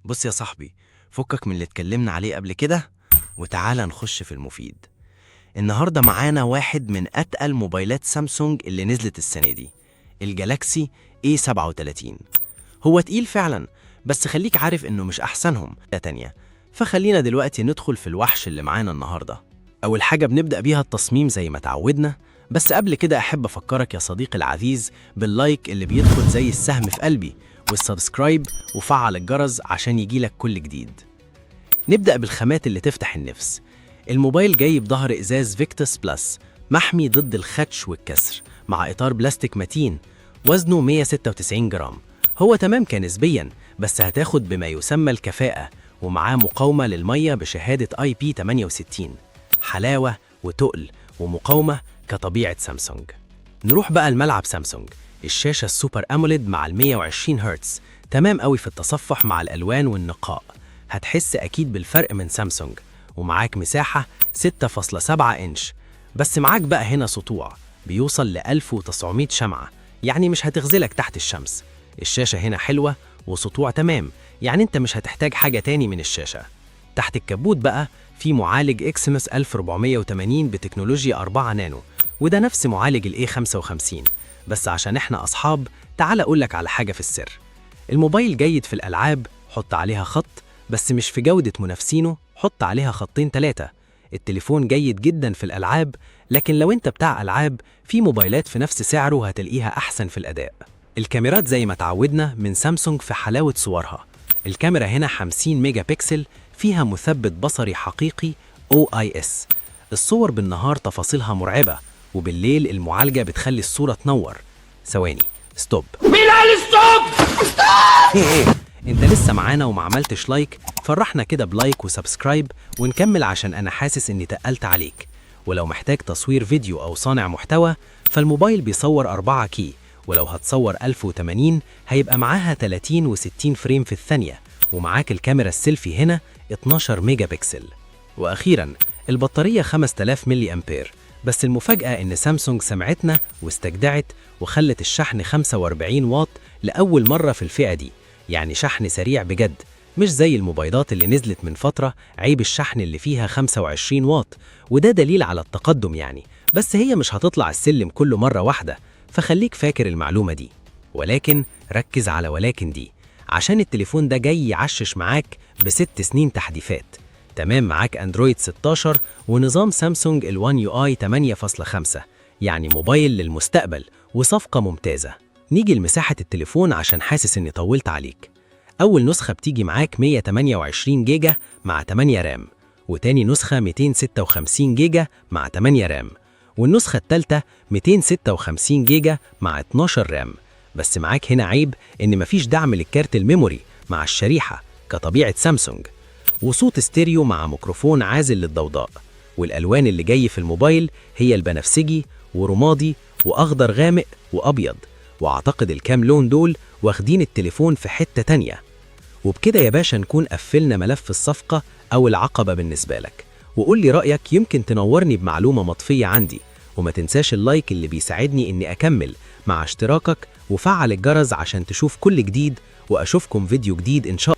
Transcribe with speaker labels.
Speaker 1: بص يا صاحبي، فكك من اللي اتكلمنا عليه قبل كده وتعالى نخش في المفيد. النهاردة معانا واحد من أتقل موبايلات سامسونج اللي نزلت السنة دي، الجالاكسي A37. هو تقيل فعلا، بس خليك عارف إنه مش أحسنهم تانية. فخلينا دلوقتي ندخل في الوحش اللي معانا النهاردة. أول حاجة بنبدأ بيها التصميم زي ما تعودنا، بس قبل كده أحب أفكرك يا صديقي العزيز باللايك اللي بيدخل زي السهم في قلبي، والسبسكرايب وفعل الجرس عشان يجيلك كل جديد. نبدأ بالخامات اللي تفتح النفس. الموبايل جاي بظهر إزاز فيكتوس بلس محمي ضد الخدش والكسر، مع إطار بلاستيك متين، وزنه 196 جرام. هو تمام كنسبيا، بس هتاخد بما يسمى الكفاءة، ومعاه مقاومة للمية بشهادة IP68. حلاوة وتقل ومقاومة كطبيعة سامسونج. نروح بقى الملعب سامسونج. الشاشة السوبر أموليد مع 120 هرتز تمام قوي في التصفح مع الألوان والنقاء، هتحس أكيد بالفرق من سامسونج. ومعاك مساحة 6.7 إنش، بس معاك بقى هنا سطوع بيوصل ل 1900 شمعة، يعني مش هتغزلك تحت الشمس. الشاشة هنا حلوة وسطوع تمام، يعني انت مش هتحتاج حاجة تاني من الشاشة. تحت الكبوت بقى في معالج إكسينوس 1480 بتكنولوجيا 4 نانو، وده نفس معالج ال A55. بس عشان احنا أصحاب، تعال أقولك على حاجة في السر. الموبايل جيد في الألعاب، حط عليها خط، بس مش في جودة منافسينه، حط عليها خطين 3. التليفون جيد جدا في الألعاب، لكن لو انت بتاع ألعاب، في موبايلات في نفس سعره هتلاقيها أحسن في الأداء. الكاميرات زي ما تعودنا من سامسونج في حلاوة صورها. الكاميرا هنا 50 ميجا بكسل، فيها مثبت بصري حقيقي OIS. الصور بالنهار تفاصيلها مرعبة، وبالليل المعالجة بتخلي الصورة تنور. ثواني، ستوب.
Speaker 2: مين قال ستوب؟
Speaker 1: ايه انت لسه معانا وما عملتش لايك؟ فرحنا كده بلايك وسبسكرايب ونكمل، عشان انا حاسس اني تقلت عليك. ولو محتاج تصوير فيديو او صانع محتوى، فالموبايل بيصور 4 كي، ولو هتصور 1080 هيبقى معاها 30 و60 فريم في الثانية، ومعاك الكاميرا السيلفي هنا 12 ميجا بكسل. واخيرا البطارية 5000 ملي امبير، بس المفاجأة ان سامسونج سمعتنا واستجدعت وخلت الشحن 45 واط لأول مرة في الفئة دي، يعني شحن سريع بجد، مش زي الموبايلات اللي نزلت من فترة عيب الشحن اللي فيها 25 واط، وده دليل على التقدم يعني، بس هي مش هتطلع السلم كله مرة واحدة، فخليك فاكر المعلومة دي. ولكن ركز على ولكن دي، عشان التليفون ده جاي يعشش معاك ب6 سنين تحديثات. تمام، معاك اندرويد 16 ونظام سامسونج الوان يو اي 8.5، يعني موبايل للمستقبل وصفقة ممتازة. نيجي لمساحة التليفون عشان حاسس اني طولت عليك. اول نسخة بتيجي معاك 128 جيجا مع 8 رام، وتاني نسخة 256 جيجا مع 8 رام، والنسخة التالتة 256 جيجا مع 12 رام. بس معاك هنا عيب ان مفيش دعم للكارت الميموري مع الشريحة كطبيعة سامسونج، وصوت ستيريو مع ميكروفون عازل للضوضاء. والألوان اللي جاي في الموبايل هي البنفسجي ورمادي وأخضر غامق وأبيض، وأعتقد الكام لون دول واخدين التليفون في حتة تانية. وبكده يا باشا نكون قفلنا ملف الصفقة أو العقبة بالنسبة لك. وقول لي رأيك، يمكن تنورني بمعلومة مطفية عندي. وما تنساش اللايك اللي بيساعدني إني أكمل، مع اشتراكك وفعل الجرس عشان تشوف كل جديد. وأشوفكم فيديو جديد إن شاء الله.